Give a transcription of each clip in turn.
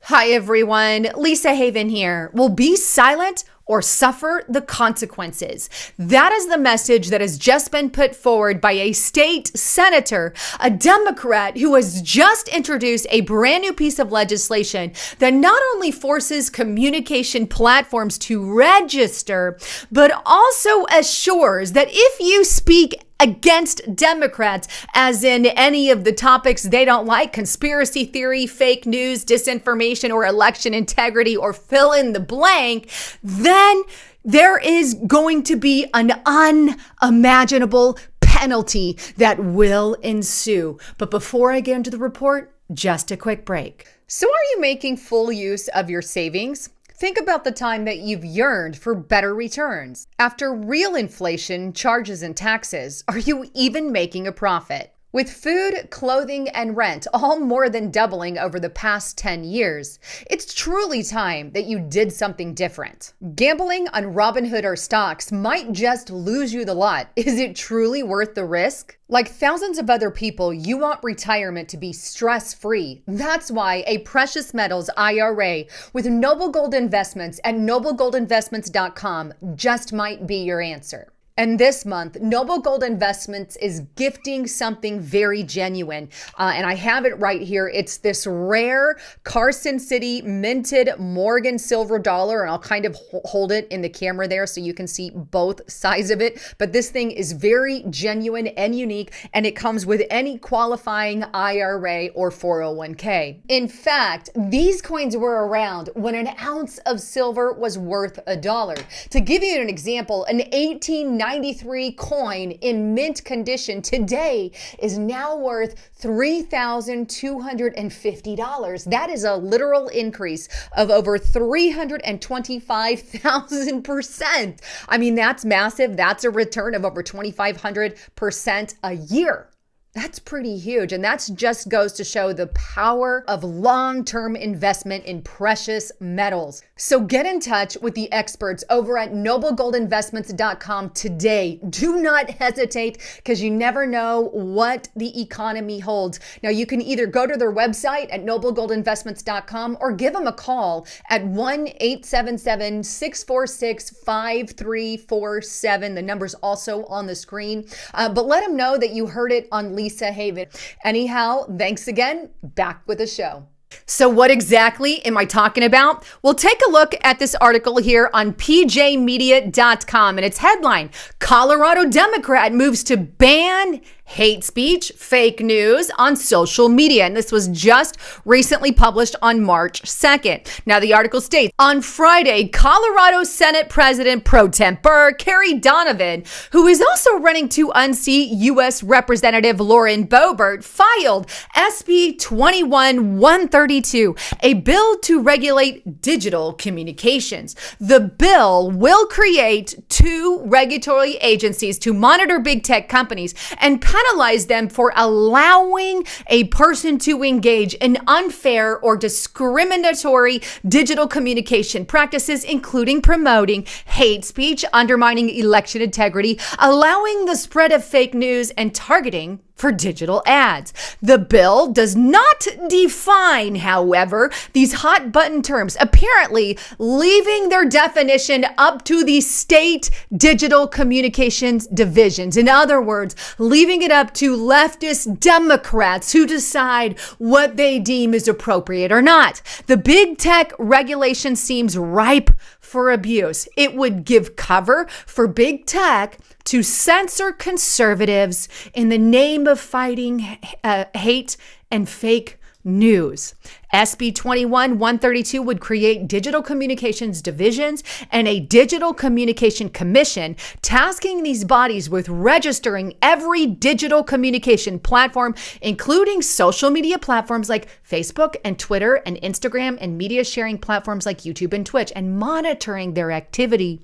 Hi everyone, Lisa Haven here. Will be silent or suffer the consequences. That is the message that has just been put forward by a state senator, a Democrat who has just introduced a brand new piece of legislation that not only forces communication platforms to register, but also assures that if you speak against Democrats, as in any of the topics they don't like, conspiracy theory, fake news, disinformation, or election integrity, or fill in the blank, then there is going to be an unimaginable penalty that will ensue. But before I get into the report, just a quick break. So are you making full use of your savings? Think about the time that you've yearned for better returns. After real inflation, charges, and taxes, are you even making a profit? With food, clothing, and rent all more than doubling over the past 10 years, it's truly time that you did something different. Gambling on Robinhood or stocks might just lose you the lot. Is it truly worth the risk? Like thousands of other people, you want retirement to be stress-free. That's why a precious metals IRA with Noble Gold Investments at noblegoldinvestments.com just might be your answer. And this month, Noble Gold Investments is gifting something very genuine. And I have it right here. It's this rare Carson City minted Morgan silver dollar. And I'll kind of hold it in the camera there so you can see both sides of it. But this thing is very genuine and unique. And it comes with any qualifying IRA or 401k. In fact, these coins were around when an ounce of silver was worth $1. To give you an example, an 1893 coin in mint condition today is now worth $3,250. That is a literal increase of over 325,000%. I mean, that's massive. That's a return of over 2,500% a year. That's pretty huge. And that just goes to show the power of long-term investment in precious metals. So get in touch with the experts over at noblegoldinvestments.com today. Do not hesitate, because you never know what the economy holds. Now, you can either go to their website at noblegoldinvestments.com or give them a call at 1-877-646-5347. The number's also on the screen. But let them know that you heard it on Lisa Haven. Anyhow, thanks again. Back with the show. So what exactly am I talking about? Well, take a look at this article here on pjmedia.com, and its headline, Colorado Democrat moves to ban hate speech, fake news on social media. And this was just recently published on March 2nd. Now, the article states, on Friday, Colorado Senate President Pro Tempore Carrie Donovan, who is also running to unseat U.S. Representative Lauren Boebert, filed SB 21-132, a bill to regulate digital communications. The bill will create two regulatory agencies to monitor big tech companies and penalize them for allowing a person to engage in unfair or discriminatory digital communication practices, including promoting hate speech, undermining election integrity, allowing the spread of fake news, and targeting for digital ads. The bill does not define, however, these hot button terms, apparently leaving their definition up to the state digital communications divisions. In other words, leaving it up to leftist Democrats who decide what they deem is appropriate or not. The big tech regulation seems ripe for abuse. It would give cover for big tech to censor conservatives in the name of fighting hate and fake news. SB 21-132 would create digital communications divisions and a digital communication commission, tasking these bodies with registering every digital communication platform, including social media platforms like Facebook and Twitter and Instagram, and media sharing platforms like YouTube and Twitch, and monitoring their activity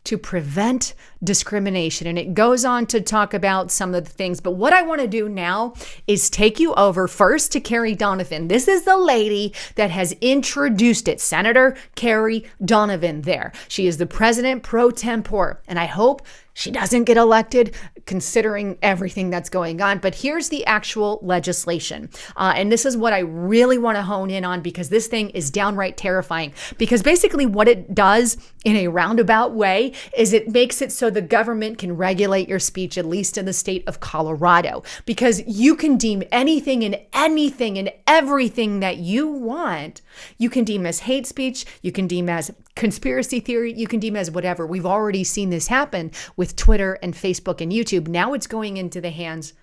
to prevent discrimination. And it goes on to talk about some of the things. But what I want to do now is take you over first to Carrie Donovan. This is the lady that has introduced it, Senator Carrie Donovan there. She is the president pro tempore. And I hope she doesn't get elected, considering everything that's going on. But here's the actual legislation. And this is what I really want to hone in on, because this thing is downright terrifying. Because basically what it does in a roundabout way is it makes it so the government can regulate your speech, at least in the state of Colorado, because you can deem anything and everything that you want, you can deem as hate speech, you can deem as conspiracy theory, you can deem as whatever. We've already seen this happen with Twitter and Facebook and YouTube. Now it's going into the hands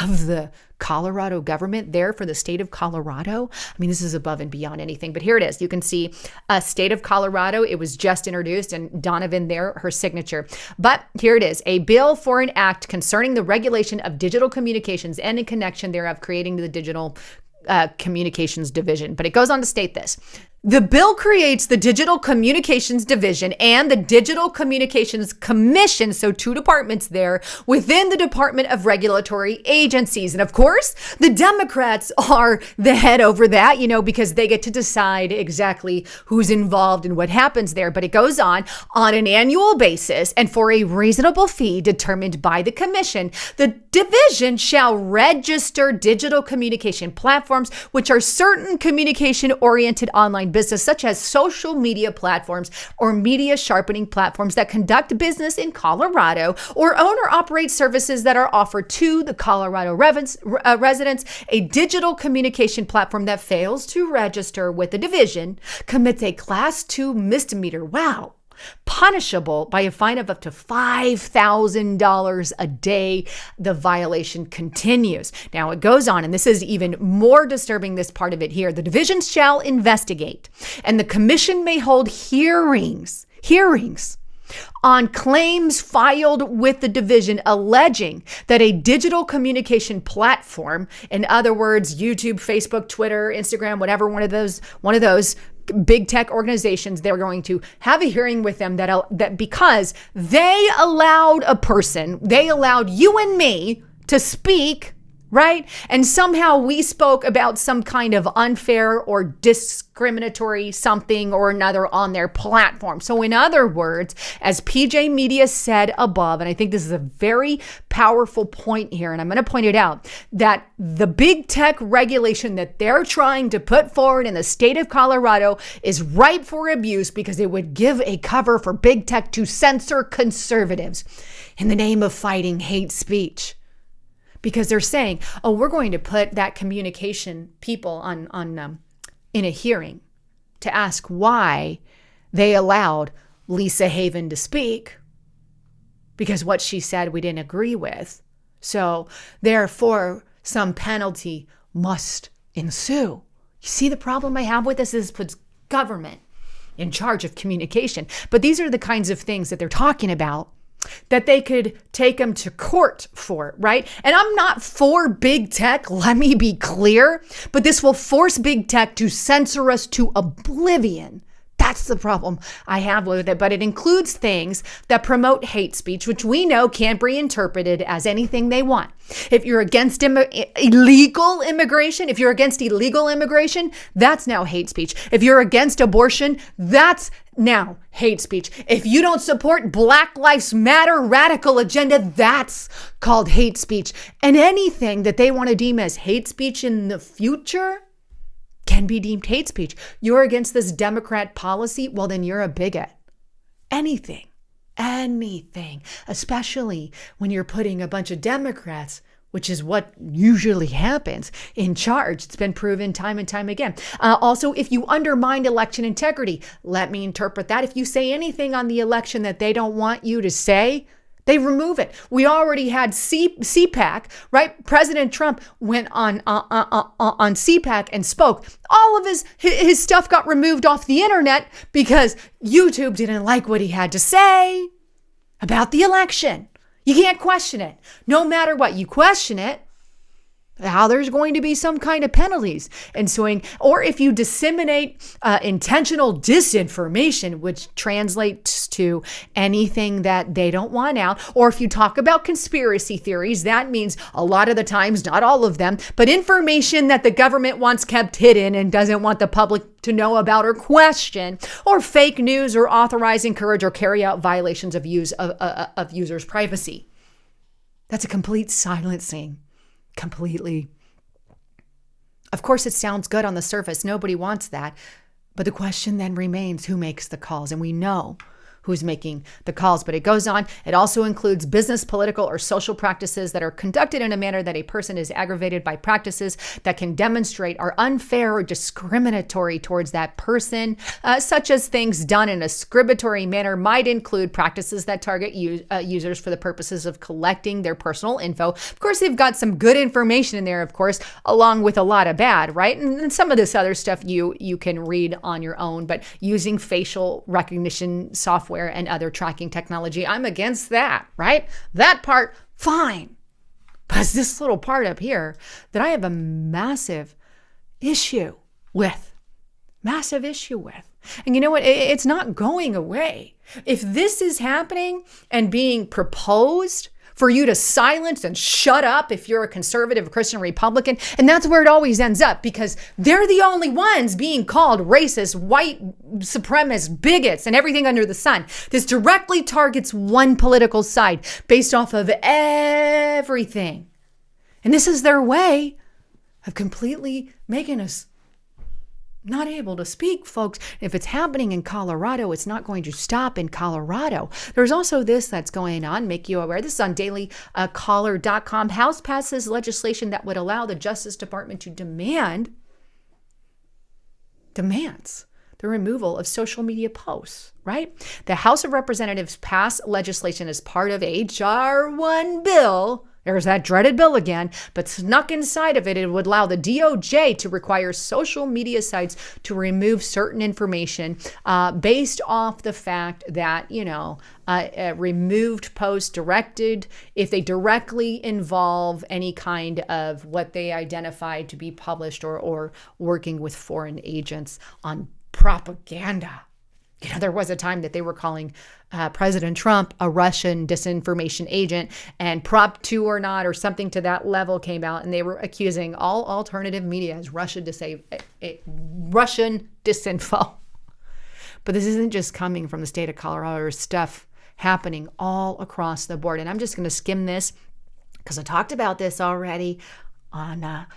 of the Colorado government there for the state of Colorado. I mean, this is above and beyond anything, but here it is. You can see a state of Colorado. It was just introduced, and Donovan there, her signature. But here it is, a bill for an act concerning the regulation of digital communications and in connection thereof creating the Digital Communications Division. But it goes on to state this. The bill creates the Digital Communications Division and the Digital Communications Commission, so two departments there, within the Department of Regulatory Agencies. And of course, the Democrats are the head over that, because they get to decide exactly who's involved and what happens there. But it goes on an annual basis and for a reasonable fee determined by the commission. The division shall register digital communication platforms, which are certain communication-oriented online business, such as social media platforms or media sharpening platforms that conduct business in Colorado or own or operate services that are offered to the Colorado residents. A digital communication platform that fails to register with the division commits a Class 2 misdemeanor. Wow. Punishable by a fine of up to $5,000 a day. The violation continues. Now it goes on, and this is even more disturbing, this part of it here. The division shall investigate, and the commission may hold hearings on claims filed with the division alleging that a digital communication platform, in other words, YouTube, Facebook, Twitter, Instagram, whatever one of those big tech organizations, they're going to have a hearing with them that because they allowed you and me to speak, right? And somehow we spoke about some kind of unfair or discriminatory something or another on their platform. So in other words, as PJ Media said above, and I think this is a very powerful point here, and I'm going to point it out, that the big tech regulation that they're trying to put forward in the state of Colorado is ripe for abuse because it would give a cover for big tech to censor conservatives in the name of fighting hate speech. Because they're saying, we're going to put that communication people in a hearing to ask why they allowed Lisa Haven to speak, because what she said we didn't agree with. So therefore, some penalty must ensue. You see the problem I have with this is puts government in charge of communication. But these are the kinds of things that they're talking about that they could take them to court for, right? And I'm not for big tech, let me be clear, but this will force big tech to censor us to oblivion. That's the problem I have with it. But it includes things that promote hate speech, which we know can't be interpreted as anything they want. If you're against illegal immigration, that's now hate speech. If you're against abortion, that's now hate speech. If you don't support Black Lives Matter radical agenda, that's called hate speech. And anything that they want to deem as hate speech in the future can be deemed hate speech. You're against this Democrat policy? Well, then you're a bigot. Anything, especially when you're putting a bunch of Democrats, which is what usually happens, in charge. It's been proven time and time again. Also, if you undermine election integrity, let me interpret that. If you say anything on the election that they don't want you to say, they remove it. We already had CPAC, right? President Trump went on CPAC and spoke. All of his stuff got removed off the internet because YouTube didn't like what he had to say about the election. You can't question it. No matter what you question it, how there's going to be some kind of penalties ensuing, or if you disseminate intentional disinformation, which translates to anything that they don't want out, or if you talk about conspiracy theories, that means a lot of the times, not all of them, but information that the government wants kept hidden and doesn't want the public to know about or question, or fake news, or authorize, encourage, or carry out violations of users' privacy. That's a complete silencing. Completely. Of course, it sounds good on the surface. Nobody wants that. But the question then remains, who makes the calls? And we know who's making the calls. But it goes on. It also includes business, political, or social practices that are conducted in a manner that a person is aggravated by practices that can demonstrate are unfair or discriminatory towards that person, such as things done in a discriminatory manner might include practices that target users for the purposes of collecting their personal info. Of course, they've got some good information in there, of course, along with a lot of bad, right? And some of this other stuff you can read on your own, but using facial recognition software and other tracking technology, I'm against that, right? That part, fine. But it's this little part up here that I have a massive issue with. Massive issue with. And you know what? It's not going away. If this is happening and being proposed for you to silence and shut up if you're a conservative Christian Republican, and that's where it always ends up, because they're the only ones being called racist, white supremacist, bigots, and everything under the sun. This directly targets one political side based off of everything. And this is their way of completely making us not able to speak, folks. If it's happening in Colorado, it's not going to stop in Colorado. There's also this that's going on, make you aware. This is on dailycaller.com. House passes legislation that would allow the Justice Department to demands the removal of social media posts, right? The House of Representatives passed legislation as part of H.R. 1 bill. There's that dreaded bill again, but snuck inside of it, it would allow the DOJ to require social media sites to remove certain information based off the fact that, removed posts directed, if they directly involve any kind of what they identify to be published or working with foreign agents on propaganda. There was a time that they were calling President Trump a Russian disinformation agent, and Prop 2 or not, or something to that level came out, and they were accusing all alternative media as Russian disinfo. But this isn't just coming from the state of Colorado. There's stuff happening all across the board. And I'm just going to skim this because I talked about this already on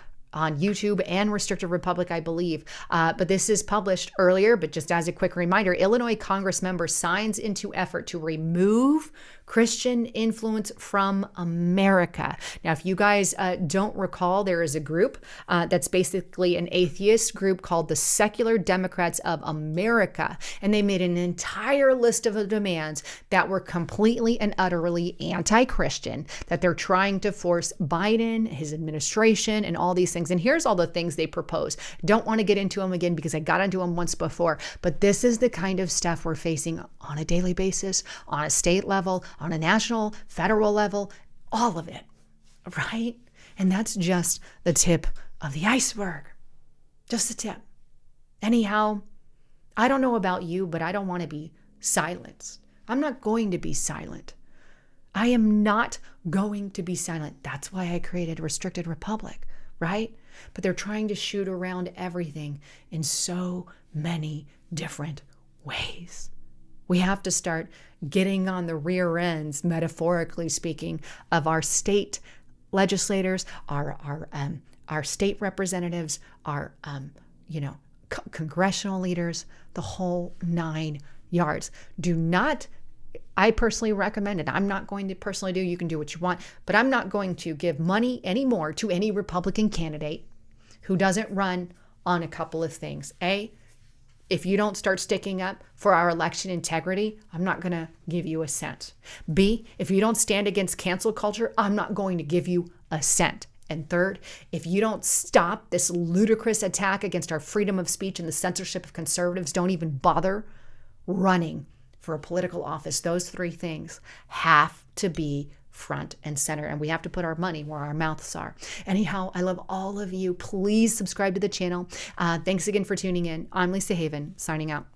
YouTube and Restricted Republic, I believe. But this is published earlier, but just as a quick reminder, Illinois Congress member signs into effort to remove Christian influence from America. Now, if you guys don't recall, there is a group that's basically an atheist group called the Secular Democrats of America. And they made an entire list of demands that were completely and utterly anti-Christian, that they're trying to force Biden, his administration, and all these things. And here's all the things they propose. Don't want to get into them again because I got into them once before, but this is the kind of stuff we're facing on a daily basis, on a state level, on a national, federal level, all of it, right? And that's just the tip of the iceberg. Just the tip. Anyhow, I don't know about you, but I don't want to be silenced. I'm not going to be silent. I am not going to be silent. That's why I created Restricted Republic, right? But they're trying to shoot around everything in so many different ways. We have to start getting on the rear ends, metaphorically speaking, of our state legislators, our state representatives, our congressional leaders, the whole 9 yards. Do not. I personally recommend it. I'm not going to personally do. You can do what you want, but I'm not going to give money anymore to any Republican candidate who doesn't run on a couple of things. A, if you don't start sticking up for our election integrity, I'm not going to give you a cent. B, if you don't stand against cancel culture, I'm not going to give you a cent. And third, if you don't stop this ludicrous attack against our freedom of speech and the censorship of conservatives, don't even bother running for a political office. Those 3 things have to be front and center, and we have to put our money where our mouths are. Anyhow, I love all of you. Please subscribe to the channel. Thanks again for tuning in. I'm Lisa Haven, signing out.